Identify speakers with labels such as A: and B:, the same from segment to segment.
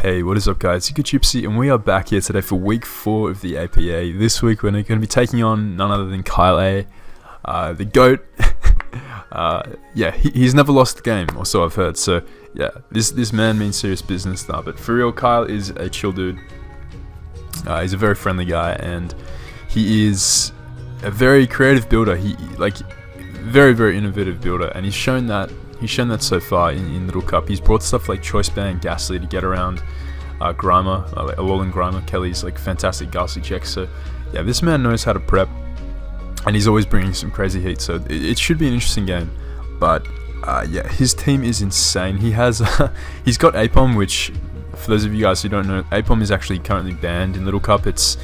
A: Hey, what is up guys, Gypsy, and we are back here today for week 4 of the APA. This week we're going to be taking on none other than KyleAye, the GOAT. He's never lost the game, or so I've heard, so yeah, this man means serious business now, but for real, Kyle is a chill dude. He's a very friendly guy, and he is a very creative builder. Very innovative builder, and he's shown that so far in Little Cup. He's brought stuff like Choice Band, Gastly to get around Grimer, Alolan Grimer, Kelly's fantastic Gastly checks. So yeah, this man knows how to prep, and he's always bringing some crazy heat. So it should be an interesting game. But yeah, his team is insane. He has he's got Aipom, which for those of you guys who don't know, Aipom is actually currently banned in Little Cup. Its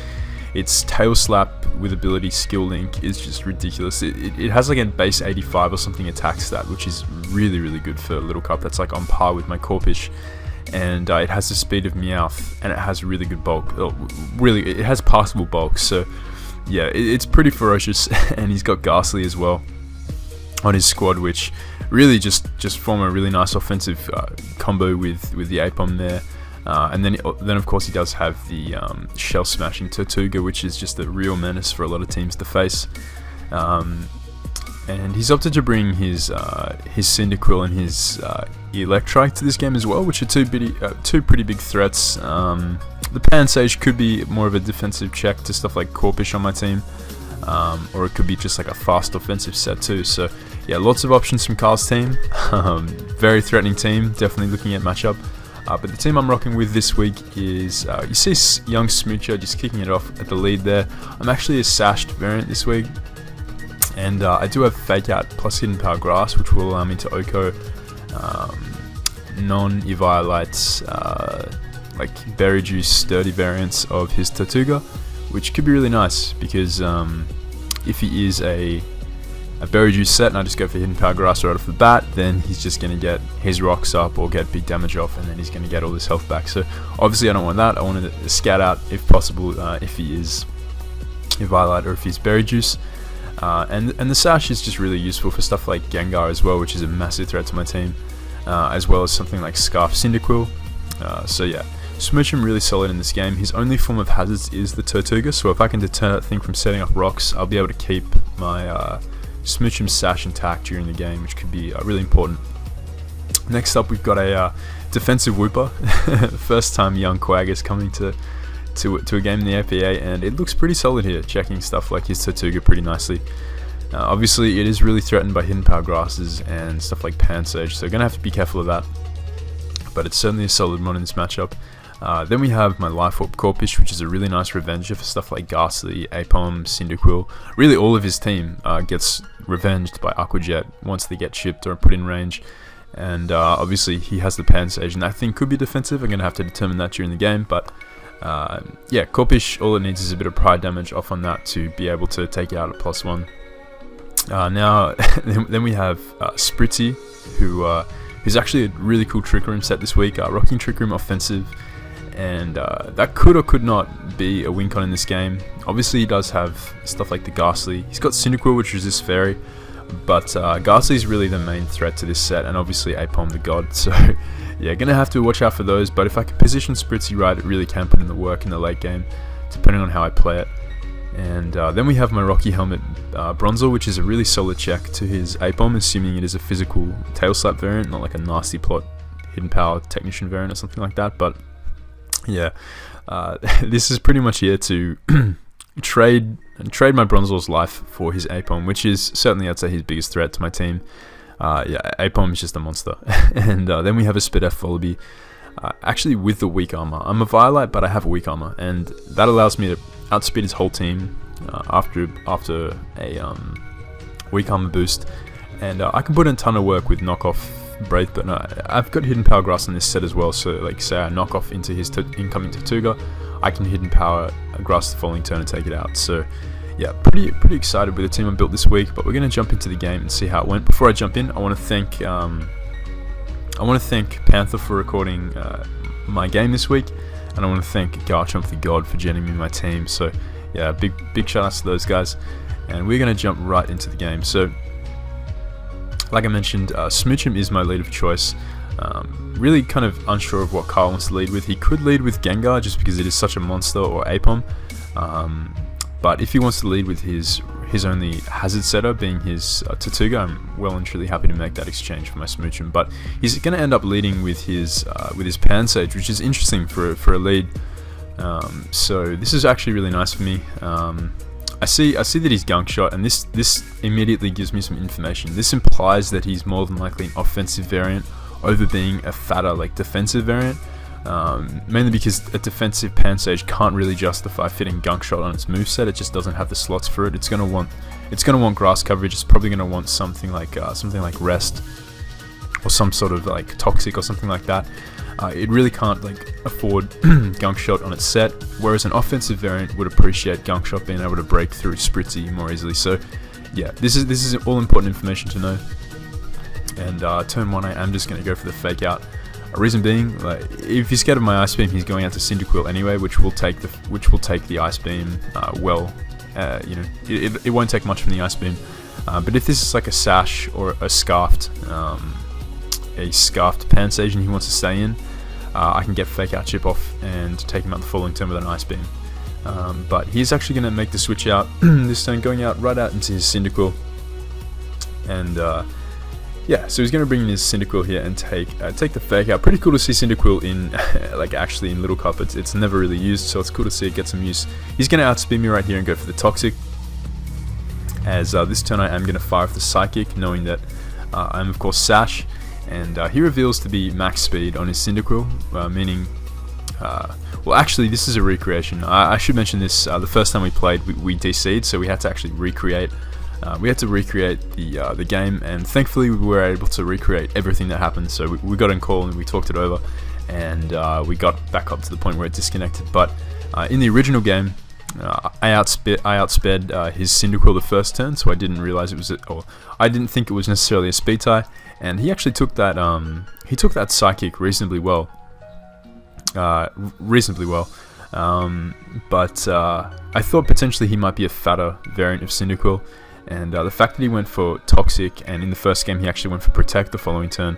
A: Tail Slap with ability Skill Link is just ridiculous. It has like a base 85 or something attack stat, which is really good for Little Cup. That's like on par with my Corpish, and it has the speed of Meowth, and it has really good bulk. It has passable bulk. So yeah, it's pretty ferocious, and he's got Ghastly as well on his squad, which really just form a really nice offensive combo with the Aipom there. And then of course he does have the Shell Smashing Tortuga, which is just a real menace for a lot of teams to face. And he's opted to bring his Cyndaquil and his Electrike to this game as well, which are two pretty big threats. The Pansage could be more of a defensive check to stuff like Corpish on my team, or it could be just like a fast offensive set too. So yeah, lots of options from Kyle's team. Very threatening team, definitely looking at matchup. But the team I'm rocking with this week is, you see young Smoocher just kicking it off at the lead there. I'm actually a sashed variant this week, and I do have Fake Out plus Hidden Power Grass, which will allow me to Oko non-Eviolites, like Berry Juice sturdy variants of his Tortuga, which could be really nice, because if he is a Berry Juice set and I just go for Hidden Power Grass right off the bat, then he's just going to get his rocks up or get big damage off, and then he's going to get all his health back. So obviously I don't want that. I want to scout out, if possible, if he is Eviolite or if he's Berry Juice. And the Sash is just really useful for stuff like Gengar as well, which is a massive threat to my team, as well as something like Scarf Cyndaquil. So yeah, Smoochum really solid in this game. His only form of hazards is the Tortuga, so if I can deter that thing from setting up rocks, I'll be able to keep my Smoochum Sash intact during the game, which could be really important. Next up, we've got a defensive Wooper. First time young Quaggas coming to a game in the APA, and it looks pretty solid here, checking stuff like his Tortuga pretty nicely. Obviously, it is really threatened by Hidden Power Grasses and stuff like Pansage, so going to have to be careful of that. But it's certainly a solid one in this matchup. Then we have my Life Orb Corpish, which is a really nice revenger for stuff like Gastly, Aipom, Cyndaquil. Really all of his team gets revenged by Aqua Jet once they get chipped or put in range. And obviously he has the Pansage, and that thing could be defensive. I'm going to have to determine that during the game. But yeah, Corpish, all it needs is a bit of Pride damage off on that to be able to take out a +1. Now, then we have Spritzy, who's actually a really cool Trick Room set this week, rocking Trick Room offensive. And that could or could not be a win-con in this game. Obviously he does have stuff like the Gastly. He's got Cyndaquil, which resists Fairy, but Gastly is really the main threat to this set, and obviously Aipom the God. So yeah, gonna have to watch out for those, but if I can position Spritzy right, it really can put in the work in the late game, depending on how I play it. And then we have my Rocky Helmet Bronzor, which is a really solid check to his Aipom, assuming it is a physical Tail Slap variant, not like a nasty plot Hidden Power Technician variant or something like that. But yeah, this is pretty much here to trade my Bronzor's life for his Aipom, which is certainly, I'd say, his biggest threat to my team. Yeah, Aipom is just a monster. And then we have a Spidef Volibee, actually with the weak armor. I'm a Violite, but I have a weak armor, and that allows me to outspeed his whole team after a weak armor boost. And I can put in a ton of work with knockoff Brave, but no, I've got Hidden Power Grass on this set as well, so like say I knock off into his incoming Tortuga, I can Hidden Power Grass the following turn and take it out. So yeah, pretty excited with the team I built this week, but we're going to jump into the game and see how it went. Before I jump in, I want to thank Panther for recording my game this week, and I want to thank GarchompTheGod for joining me in my team. So yeah, big shout outs to those guys, and we're going to jump right into the game. So like I mentioned, Smoochum is my lead of choice. Really kind of unsure of what Kyle wants to lead with. He could lead with Gengar just because it is such a monster, or Aipom. But if he wants to lead with his only hazard setter being his Tortuga, I'm well and truly happy to make that exchange for my Smoochum. But he's going to end up leading with his Pansage, which is interesting for a lead. So this is actually really nice for me. I see that he's Gunk Shot, and this immediately gives me some information. This implies that he's more than likely an offensive variant over being a fatter, like, defensive variant. Mainly because a defensive Pansage can't really justify fitting Gunk Shot on its moveset. It just doesn't have the slots for it. It's gonna want grass coverage. It's probably gonna want something like Rest, or some sort of like Toxic or something like that. It really can't like afford Gunk Shot on its set, whereas an offensive variant would appreciate Gunk Shot being able to break through Spritzy more easily. So yeah, this is all important information to know. And turn 1, I am just going to go for the Fake Out. Reason being, like, if he's scared of my Ice Beam, he's going out to Cyndaquil anyway, which will take the Ice Beam well. It won't take much from the Ice Beam. But if this is like a Sash or a Scarfed Pansage and he wants to stay in, I can get Fake Out Chip off and take him out the following turn with an Ice Beam. But he's actually going to make the switch out this turn, going out right out into his Cyndaquil. And yeah, so he's going to bring in his Cyndaquil here and take the Fake Out. Pretty cool to see Cyndaquil in actually in Little Cup. It's never really used, so it's cool to see it get some use. He's going to outspeed me right here and go for the Toxic. As this turn I am going to fire off the Psychic, knowing that I'm of course Sash, and he reveals to be max speed on his Cyndaquil, meaning well, actually this is a recreation. I should mention this. The first time we played, we DC'd, so we had to actually recreate. The game, and thankfully we were able to recreate everything that happened. So we got in call and we talked it over, and we got back up to the point where it disconnected. But in the original game, I outsped his Cyndaquil the first turn, so I didn't realize it was, or I didn't think it was necessarily a speed tie, and he actually took that Psychic reasonably well. But I thought potentially he might be a fatter variant of Cyndaquil. And the fact that he went for Toxic, and in the first game he actually went for Protect the following turn,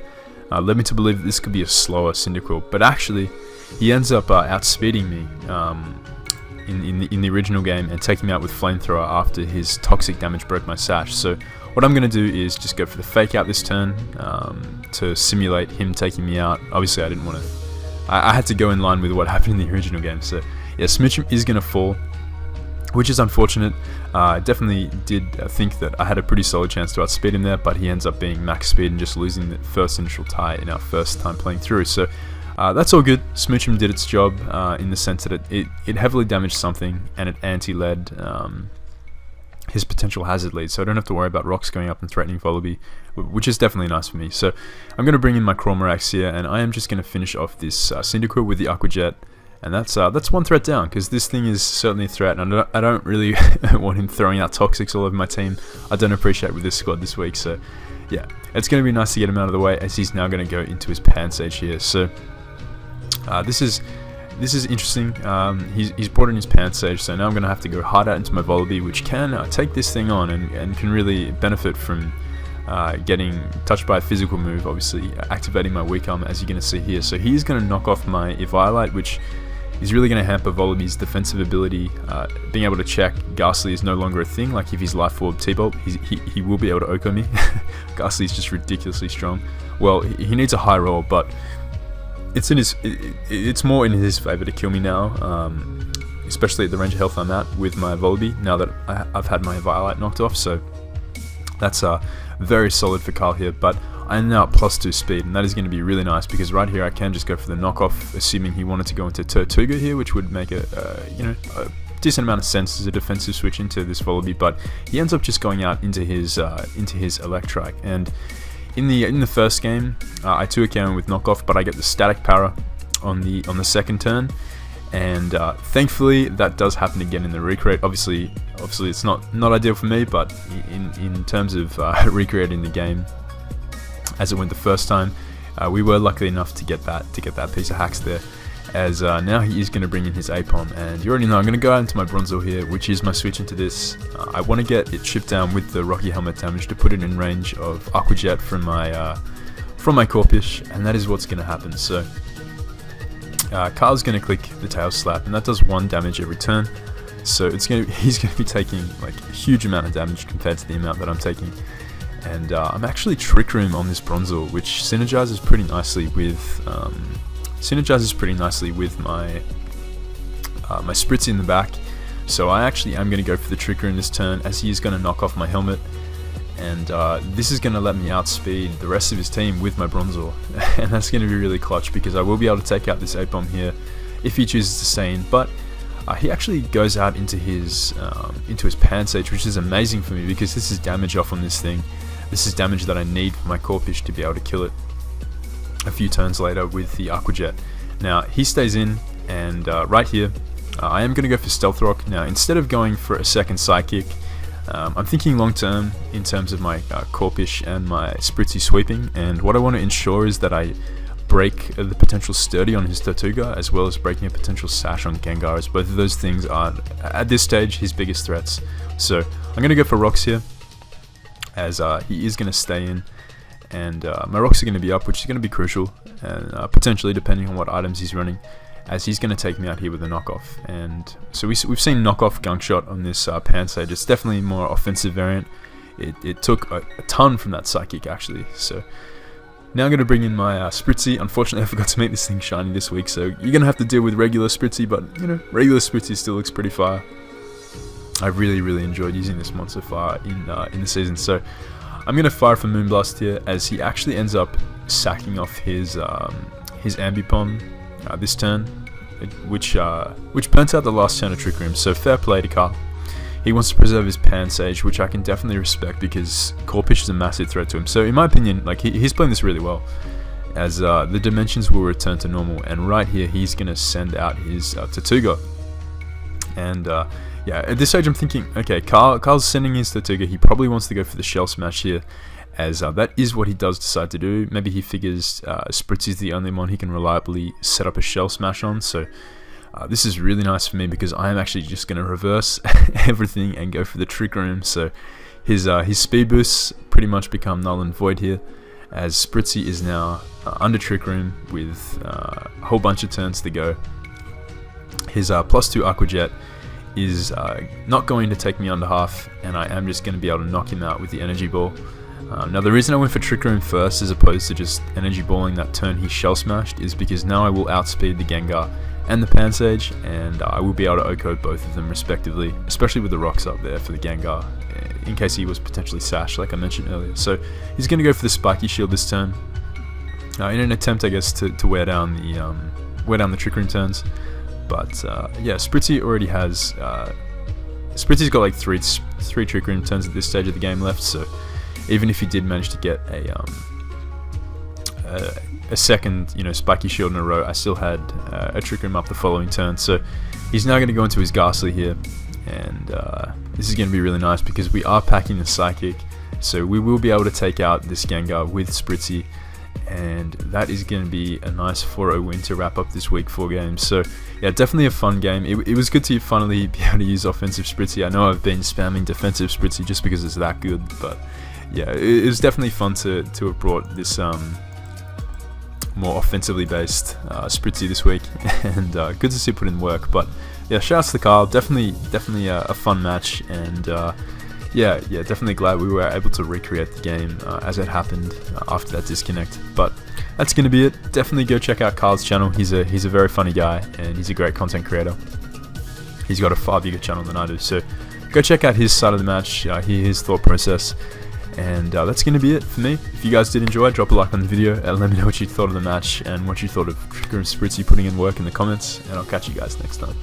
A: led me to believe that this could be a slower Cyndaquil. But actually, he ends up outspeeding me in the original game and taking me out with Flamethrower after his Toxic damage broke my Sash. So what I'm going to do is just go for the Fake Out this turn to simulate him taking me out. Obviously I didn't want to... I had to go in line with what happened in the original game. So yeah, Smoochum is going to fall, which is unfortunate. I definitely did think that I had a pretty solid chance to outspeed him there, but he ends up being max speed and just losing the first initial tie in our first time playing through. So that's all good. Smoochum did its job in the sense that it heavily damaged something, and it anti-led his potential hazard lead, so I don't have to worry about rocks going up and threatening Volibee, which is definitely nice for me. So I'm going to bring in my Crawmerax here, and I am just going to finish off this Cyndaquil with the Aqua Jet. And that's one threat down, because this thing is certainly a threat, and I don't really want him throwing out Toxics all over my team. I don't appreciate with this squad this week, so yeah, it's going to be nice to get him out of the way, as he's now going to go into his Pansage here. So this is interesting. He's brought in his Pansage, so now I'm going to have to go hard out into my Volibee, which can take this thing on and can really benefit from getting touched by a physical move, obviously activating my Weak Armor, as you're going to see here. So he's going to knock off my Eviolite, which is really going to hamper Volibee's defensive ability. Being able to check Gastly is no longer a thing. Like if he's Life Orb T-Bolt, he will be able to Oko me. Gastly is just ridiculously strong. Well, he needs a high roll, but it's more in his favor to kill me now, especially at the range of health I'm at with my Volibee, now that I've had my Eviolite knocked off. So that's very solid for Kyle here, but I'm now at +2 speed, and that is going to be really nice, because right here I can just go for the knockoff, assuming he wanted to go into Tortuga here, which would make a decent amount of sense as a defensive switch into this Volibee. But he ends up just going out into his Electrike, and in the first game I 2-KO with knockoff, but I get the static para on the second turn, and thankfully that does happen again in the recreate. Obviously it's not ideal for me, but in terms of recreating the game as it went the first time, we were lucky enough to get that piece of hacks there. As now he is going to bring in his Aipom, and you already know I'm going to go out into my Bronzor here, which is my switch into this. I want to get it chipped down with the Rocky Helmet damage to put it in range of Aqua Jet from my from my Corphish, and that is what's going to happen. So Kyle's going to click the tail slap, and that does 1 damage every turn. So he's going to be taking like a huge amount of damage compared to the amount that I'm taking. And I'm actually Trick Room on this Bronzor, which synergizes pretty nicely with my my Spritzy in the back. So I actually am going to go for the Trick Room this turn, as he is going to knock off my helmet, and this is going to let me outspeed the rest of his team with my Bronzor, and that's going to be really clutch because I will be able to take out this Aipom here if he chooses to stay in. But he actually goes out into his Pansage, which is amazing for me because this is damage off on this thing. This is damage that I need for my Corphish to be able to kill it a few turns later with the Aqua Jet. Now he stays in, and right here I am going to go for Stealth Rock. Now instead of going for a second Psychic, I'm thinking long term in terms of my Corphish and my Spritzy sweeping, and what I want to ensure is that I break the potential Sturdy on his Tortuga, as well as breaking a potential Sash on Gengar, as both of those things are at this stage his biggest threats. So I'm going to go for Rocks here, as he is going to stay in, and my Rocks are going to be up, which is going to be crucial, and potentially depending on what items he's running, as he's going to take me out here with a knockoff. And so we've seen knockoff Gunk Shot on this Pansage. It's definitely a more offensive variant. It took a ton from that Psychic actually. So now I'm going to bring in my Spritzy. Unfortunately I forgot to make this thing shiny this week, so you're going to have to deal with regular Spritzy, but you know, regular Spritzy still looks pretty fire. I really enjoyed using this monster fire in the season. So I'm going to fire for Moonblast here, as he actually ends up sacking off his Ambipom this turn, which burnt out the last turn of Trick Room. So fair play to Kyle. He wants to preserve his Pansage, which I can definitely respect because Corphish is a massive threat to him. So in my opinion, like he's playing this really well, as the dimensions will return to normal, and right here he's going to send out his Tortuga. And yeah, at this stage I'm thinking, okay, Kyle's sending his Tortuga. He probably wants to go for the Shell Smash here, as that is what he does decide to do. Maybe he figures Spritzy is the only one he can reliably set up a Shell Smash on. So this is really nice for me because I am actually just going to reverse everything and go for the Trick Room. So his speed boosts pretty much become null and void here, as Spritzy is now under Trick Room with a whole bunch of turns to go. His +2 Aqua Jet is not going to take me under half, and I am just going to be able to knock him out with the Energy Ball. Now the reason I went for Trick Room first as opposed to just Energy Balling that turn he Shell Smashed is because now I will outspeed the Gengar and the Pansage, and I will be able to OHKO both of them respectively, especially with the Rocks up there for the Gengar, in case he was potentially Sash like I mentioned earlier. So he's going to go for the Spiky Shield this turn, in an attempt I guess to wear down the Trick Room turns. But yeah, Spritzy already has Spritzy's got like three Trick Room turns at this stage of the game left, so even if he did manage to get a second, you know, Spiky Shield in a row, I still had a Trick Room up the following turn. So he's now going to go into his Gastly here, and this is going to be really nice because we are packing the Psychic, so we will be able to take out this Gengar with Spritzy, and that is going to be a nice 4-0 win to wrap up this week 4 games. So yeah, definitely a fun game. It was good to finally be able to use offensive Spritzy. I know I've been spamming defensive Spritzy just because it's that good, but yeah, it was definitely fun to have brought this more offensively based Spritzy this week, and good to see it put in work. But yeah, shouts to Kyle. Definitely a fun match, and yeah, definitely glad we were able to recreate the game as it happened after that disconnect. But that's going to be it. Definitely go check out Kyle's channel. He's a very funny guy, and he's a great content creator. He's got a far bigger channel than I do, so go check out his side of the match, hear his thought process. And that's going to be it for me. If you guys did enjoy, drop a like on the video and let me know what you thought of the match and what you thought of Trick Room Spritzy putting in work in the comments, and I'll catch you guys next time.